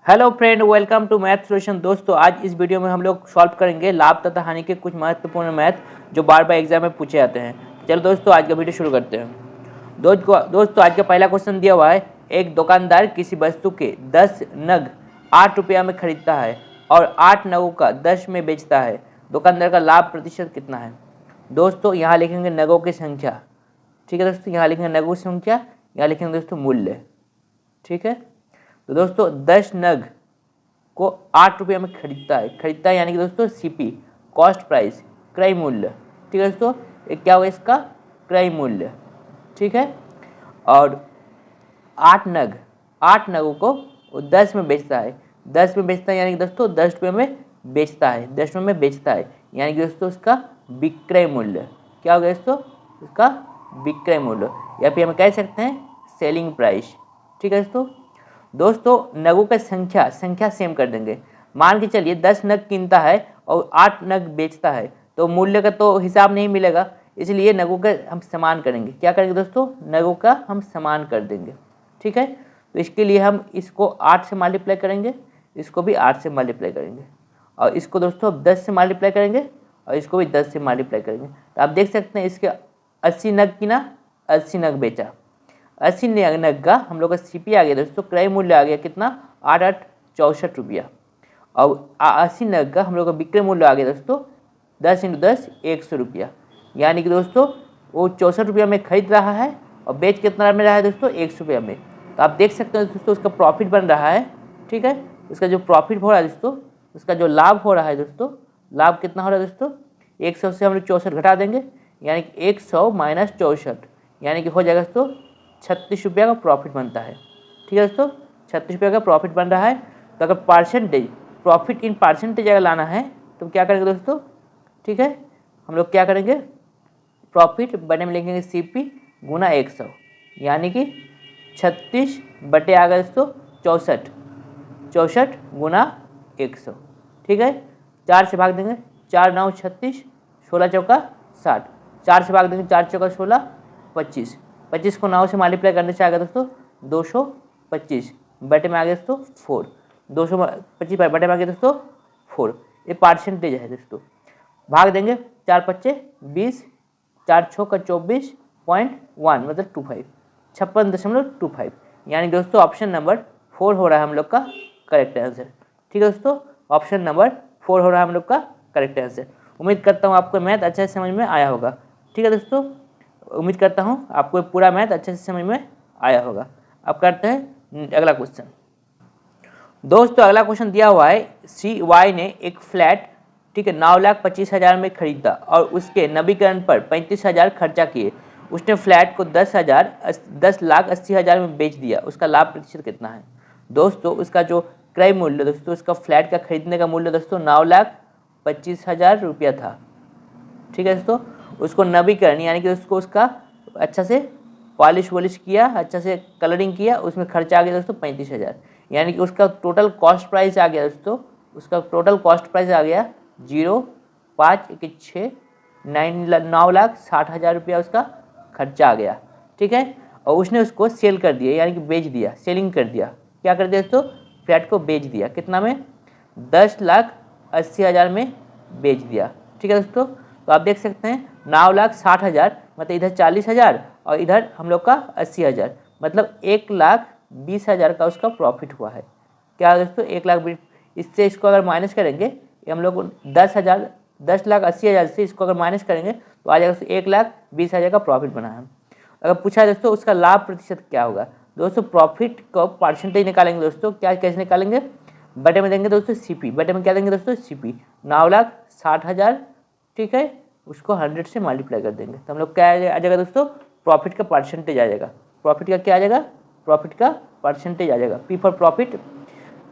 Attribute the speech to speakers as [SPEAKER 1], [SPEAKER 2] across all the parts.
[SPEAKER 1] Hello friend, welcome to math solution. दोस्तों, आज इस वीडियो में हम लोग सॉल्व करेंगे लाभ तथा हानि के कुछ महत्वपूर्ण मैथ जो बार बार एग्जाम में पूछे जाते हैं। चलो दोस्तों, आज का वीडियो शुरू करते हैं। दोस्तों आज का पहला क्वेश्चन दिया हुआ है, एक दुकानदार किसी वस्तु के 10 नग 8 रुपया में खरीदता है और 8 नगों का 10 में बेचता है। दुकानदार का लाभ प्रतिशत कितना है? दोस्तों यहाँ लिखेंगे नगों की संख्या, ठीक है दोस्तों। यहाँ लिखेंगे नगों की संख्या, यहाँ लिखेंगे दोस्तों मूल्य, ठीक है। तो दोस्तों 10 नग को 8 रुपये में खरीदता है यानी कि दोस्तों सीपी, कॉस्ट प्राइस, क्रय मूल्य, ठीक है दोस्तों। ये क्या होगा इसका? क्रय मूल्य, ठीक है। और 8 नगों को वो 10 में बेचता है, 10 में बेचता है यानी कि दोस्तों 10 रुपये में बेचता है, 10 रुपये में बेचता है यानी कि दोस्तों उसका विक्रय मूल्य क्या होगा दोस्तों? उसका विक्रय मूल्य, या फिर हम कह सकते हैं सेलिंग प्राइस, ठीक है दोस्तों नगों का संख्या सेम कर देंगे। मान के चलिए 10 नग कीनता है और 8 नग बेचता है, तो मूल्य का तो हिसाब नहीं मिलेगा, इसलिए नगों का हम समान करेंगे। क्या करेंगे दोस्तों? नगों का हम समान कर देंगे, ठीक है। तो इसके लिए हम इसको 8 से मल्टीप्लाई करेंगे, इसको भी 8 से मल्टीप्लाई करेंगे, और इसको दोस्तों 10 से मल्टीप्लाई करेंगे और इसको भी 10 से मल्टीप्लाई करेंगे। तो आप देख सकते हैं इसके 80 नग कीना, 80 नग बेचा, 80 नग का हम लोग का सीपी आ गया दोस्तों, क्रय मूल्य आ गया कितना? 8,864 रुपया। और 80 नग का हम लोग का विक्रय मूल्य आ गया दोस्तों 10 × 10 100 रुपया, यानी कि दोस्तों वो 64 रुपया में खरीद रहा है और बेच कितना में रहा है दोस्तों? 100 रुपया में। तो आप देख सकते हैं दोस्तों उसका प्रॉफिट बन रहा है, ठीक है। उसका जो प्रॉफिट हो रहा है दोस्तों, उसका जो लाभ हो रहा है दोस्तों, लाभ कितना हो रहा है दोस्तों? 100 से हम लोग 64 घटा देंगे, यानी कि 100 - 64, यानी कि हो जाएगा दोस्तों 36 रुपया का प्रॉफिट बनता है, ठीक है दोस्तों। 36 रुपया का प्रॉफिट बन रहा है। तो अगर प्रॉफिट इन परसेंटेज अगर लाना है तो क्या करेंगे दोस्तों? ठीक है, हम लोग क्या करेंगे? प्रॉफिट बने में लिखेंगे सीपी गुना 100, यानी कि 36 बटे आ गया दोस्तों 64 गुना 100, ठीक है। 4 से भाग देंगे, 4 9 36, 16 चौका 60, 4 से भाग देंगे, 4 चौका 16, 25, 25 को 9 से मल्टीप्लाई करने से आ गया दोस्तों 225, बटे में आ गया दोस्तों 4, 225 बटे में आ गया दोस्तों 4। ये परसेंटेज है दोस्तों। भाग देंगे, 4 × 5 = 20, 4 × 6 = 24.1 मतलब 25, 56.25, यानी दोस्तों ऑप्शन नंबर 4 हो रहा है हम लोग का करेक्ट आंसर, ठीक है दोस्तों। ऑप्शन नंबर 4 हो रहा है हम लोग का करेक्ट आंसर। उम्मीद करता हूँ आपको मैथ अच्छे से समझ में आया होगा, ठीक है दोस्तों। उम्मीद करता हूँ आपको पूरा मैथ अच्छे से समझ में आया होगा। अब करते हैं अगला क्वेश्चन। दोस्तों अगला क्वेश्चन दिया हुआ है, CY ने एक फ्लैट, ठीक है, 9,25,000 में खरीदा और उसके नवीकरण पर 35,000 खर्चा किए। उसने फ्लैट को 10,80,000 में बेच दिया। उसका लाभ प्रतिशत कितना है? दोस्तों उसका जो क्रय मूल्य दोस्तों, उसका फ्लैट का खरीदने का मूल्य दोस्तों 9,25,000 रुपया था, ठीक है दोस्तों। उसको नवीकरण यानी कि उसको उसका अच्छा से पॉलिश वॉलिश किया, अच्छा से कलरिंग किया, उसमें खर्चा आ गया दोस्तों 35,000, यानी कि उसका टोटल कॉस्ट प्राइस आ गया दोस्तों, उसका टोटल कॉस्ट प्राइस आ गया 0,516 9,60,000 रुपया उसका खर्चा आ गया, ठीक है। और उसने उसको सेल कर दिया यानी कि बेच दिया, सेलिंग कर दिया। क्या कर दिया दोस्तों? फ्लैट को बेच दिया। कितना में? 10,80,000 में बेच दिया, ठीक है दोस्तों। तो आप देख सकते हैं 9,60,000 मतलब इधर 40,000 और इधर हम लोग का 80,000, मतलब 1,20,000 का उसका प्रॉफिट हुआ है। क्या दोस्तों? 1,20,000। इससे इसको अगर माइनस करेंगे, हम लोग 10,80,000 से इसको अगर माइनस करेंगे तो आ जाएगा 1,20,000 का प्रॉफिट बना है। अगर पूछा है दोस्तों उसका लाभ प्रतिशत क्या होगा, दोस्तों प्रॉफिट को परसेंटेज निकालेंगे दोस्तों। क्या कैसे निकालेंगे? बटे में देंगे दोस्तों सीपी, बटे में क्या देंगे दोस्तों? सीपी 9,60,000, ठीक है, उसको 100 से मल्टीप्लाई कर देंगे तो हम लोग क्या आ जाएगा दोस्तों? प्रॉफिट का परसेंटेज आ जाएगा। प्रॉफिट का क्या आ जाएगा? प्रॉफिट का परसेंटेज आ जाएगा। पी फॉर प्रॉफिट,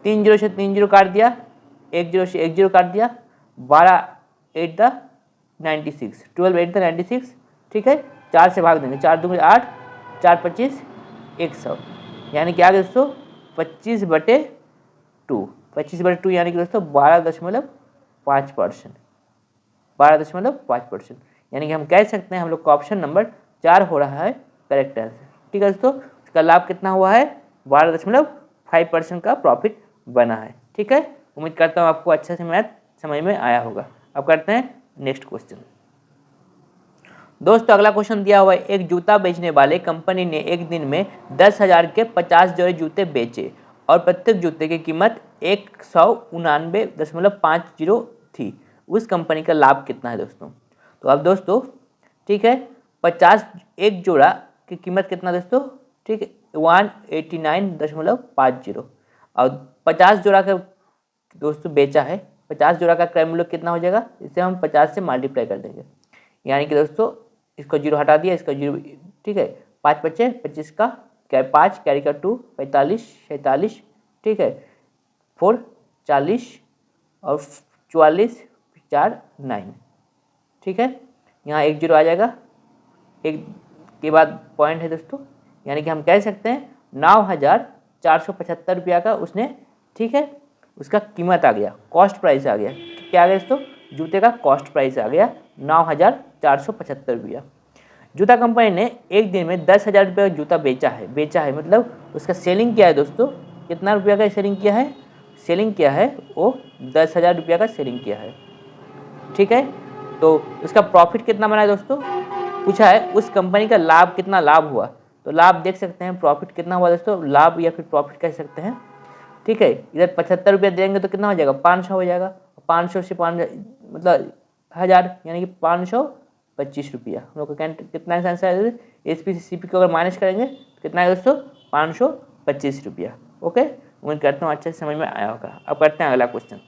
[SPEAKER 1] 3 0 से 3 0 काट दिया, 1 0 से 1 0 काट दिया, 12 8 × 96, 12 8 × 96, ठीक है। 4 से भाग देंगे, 4 दूनी 8, 4 25 100, यानी कि आ गया दोस्तों 25/2, 25/2 यानी कि दोस्तों 12.5%, 12.5%, यानी कि हम कह सकते हैं हम लोग का ऑप्शन नंबर 4 हो रहा है करेक्ट आंसर, ठीक है दोस्तों। इसका लाभ कितना हुआ है? 12.5% का प्रॉफिट बना है। ठीक है, उम्मीद करता हूँ आपको अच्छे से मैथ समझ में आया होगा। अब करते हैं नेक्स्ट क्वेश्चन। दोस्तों अगला क्वेश्चन दिया हुआ है, एक जूता बेचने वाले कंपनी ने एक दिन में 10,000 के 50 जोड़े जूते बेचे और प्रत्येक जूते की कीमत 199.50 थी। उस कंपनी का लाभ कितना है दोस्तों? तो अब दोस्तों ठीक है, 50 एक जोड़ा की कीमत कितना दोस्तों? ठीक है 189.50 और 50 जोड़ा का दोस्तों बेचा है। 50 जोड़ा का क्रय मूल्य कितना हो जाएगा? इसे हम 50 से मल्टीप्लाई कर देंगे, यानी कि दोस्तों इसको जीरो हटा दिया, इसका जीरो। ठीक है, 5 बचे 25 का 5 कैरी का 2 45 47। ठीक है 4 40 और 44 4 9। ठीक है, यहाँ एक जीरो आ जाएगा, एक के बाद पॉइंट है दोस्तों, यानी कि हम कह सकते हैं 9,475 रुपया का उसने, ठीक है, उसका कीमत आ गया, कॉस्ट प्राइस आ गया। क्या आ गया दोस्तों? जूते का कॉस्ट प्राइस आ गया 9,475 रुपया। जूता कंपनी ने एक दिन में 10,000 रुपये का जूता बेचा है मतलब उसका सेलिंग किया है दोस्तों। कितना रुपया का सेलिंग किया है? सेलिंग किया है वो 10,000 रुपया का सेलिंग किया है। ठीक है, तो उसका प्रॉफिट कितना बना है दोस्तों? पूछा है उस कंपनी का लाभ कितना लाभ हुआ। तो लाभ देख सकते हैं, प्रॉफिट कितना हुआ दोस्तों, लाभ या फिर प्रॉफिट कह सकते हैं। ठीक है, इधर 75 रुपया देंगे तो कितना हो जाएगा? 500 हो जाएगा। 500 से 5 मतलब 1000, यानी कि 525 रुपया। हम लोग का कितना आंसर है? एसपी से सीपी को अगर माइनस करेंगे तो कितना है दोस्तों? 525 रुपया। ओके, उम्मीद करता हूँ अच्छे से समझ में आया होगा। अब करते हैं अगला क्वेश्चन।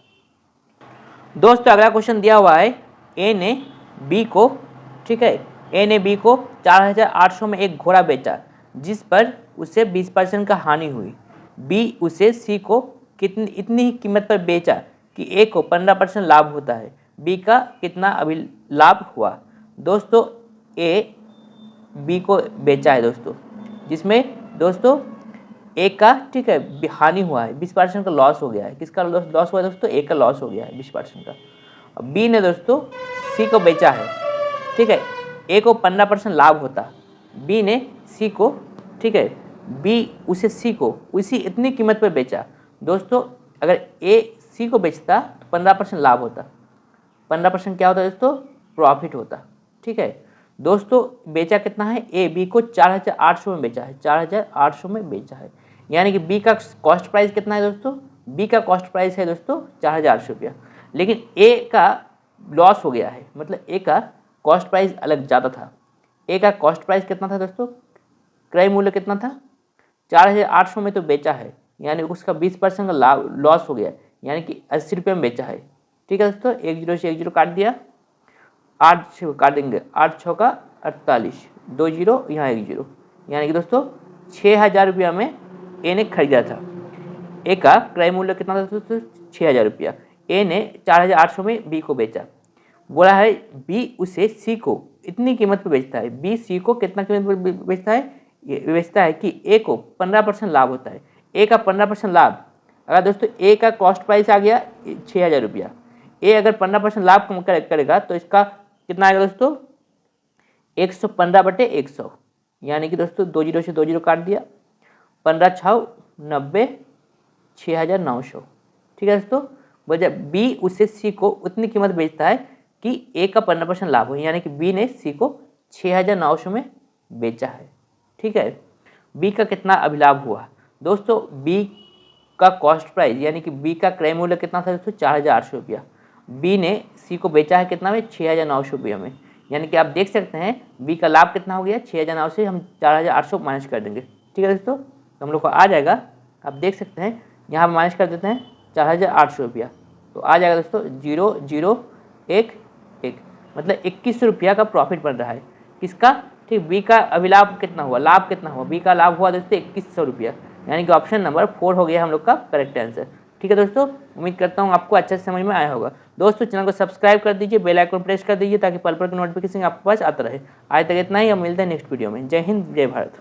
[SPEAKER 1] दोस्तों अगला क्वेश्चन दिया हुआ है, ए ने बी को, ठीक है, ए ने बी को 4,800 में एक घोड़ा बेचा जिस पर उसे 20% का हानि हुई। बी उसे सी को इतनी ही कीमत पर बेचा कि ए को 15% लाभ होता है। बी का कितना अभी लाभ हुआ? दोस्तों ए बी को बेचा है दोस्तों, जिसमें दोस्तों ए का, ठीक है, हानि हुआ है, 20% का लॉस हो गया है। किसका लॉस हुआ है दोस्तों? ए का लॉस हो गया है 20% का। बी ने दोस्तों सी को बेचा है, ठीक है, ए को 15% लाभ होता। बी ने सी को, ठीक है, बी उसे सी को उसी इतनी कीमत पर बेचा। दोस्तों अगर ए सी को बेचता तो 15% लाभ होता। 15% क्या होता है दोस्तों? प्रॉफिट होता। ठीक है दोस्तों, बेचा कितना है? ए बी को 4,800 में बेचा है, 4,800 में बेचा है, यानी कि बी का कॉस्ट प्राइस कितना है दोस्तों? बी का कॉस्ट प्राइस है दोस्तों 4,800 रुपया, लेकिन ए का लॉस हो गया है, मतलब ए का कॉस्ट प्राइस अलग ज़्यादा था। ए का कॉस्ट प्राइस कितना था दोस्तों? क्रय मूल्य कितना था? 4,800 में तो बेचा है, यानी उसका 20% का लॉस हो गया, यानी कि 80 रुपये में बेचा है। ठीक है दोस्तों, 1 0 से 1 0 काट दिया, 8 से काट देंगे, 8 6 का 48, 2 0 यहाँ 1 0, यानी कि दोस्तों 6,000 रुपया में ए ने खरीदा था। ए का क्रय मूल्य कितना था दोस्तों? 6,000 रुपया। ए ने 4,800 में बी को बेचा। बोला है बी उसे सी को इतनी कीमत पर बेचता है। बी सी को कितना कीमत पर बेचता है? ये बेचता है कि ए को 15% लाभ होता है। ए का 15% लाभ, अगर दोस्तों ए का कॉस्ट प्राइस आ गया 6,000 रुपया, ए अगर 15% लाभ करेगा तो इसका कितना आएगा दोस्तों? 115/100, यानी कि दोस्तों 2 0 से 2 0 काट दिया, 15 6 90, 6,900। ठीक है दोस्तों, वजह बी उसे सी को उतनी कीमत बेचता है कि ए का 15% लाभ हो, यानी कि बी ने सी को 6,900 में बेचा है। ठीक है, बी का कितना अभिलाभ हुआ? दोस्तों बी का कॉस्ट प्राइस, यानी कि बी का क्रय मूल्य कितना था दोस्तों? 4,800 रुपया। बी ने सी को बेचा है कितना में? 6,900 रुपये में, यानी कि आप देख सकते हैं बी का लाभ कितना हो गया? 6,900 से हम 4,800 माइनस कर देंगे। ठीक है दोस्तों, तो हम लोग को आ जाएगा, आप देख सकते हैं यहाँ माइनस कर देते हैं 4,800 रुपया, तो आ जाएगा दोस्तों 0 0 1 1, मतलब 2100 रुपया का प्रॉफिट बन रहा है। किसका? ठीक, बी का अभिलाभ कितना हुआ? लाभ कितना हुआ? बी का लाभ हुआ दोस्तों 2100 रुपया, यानी कि ऑप्शन नंबर 4 हो गया हम लोग का करेक्ट आंसर। ठीक है दोस्तों, उम्मीद करता हूँ आपको अच्छे से समझ में आया होगा। दोस्तों चैनल को सब्सक्राइब कर दीजिए, बेल आइकन प्रेस कर दीजिए ताकि पल पल की नोटिफिकेशन आपके पास आता रहे। आज तक इतना ही, अब मिलते हैं नेक्स्ट वीडियो में। जय हिंद, जय भारत।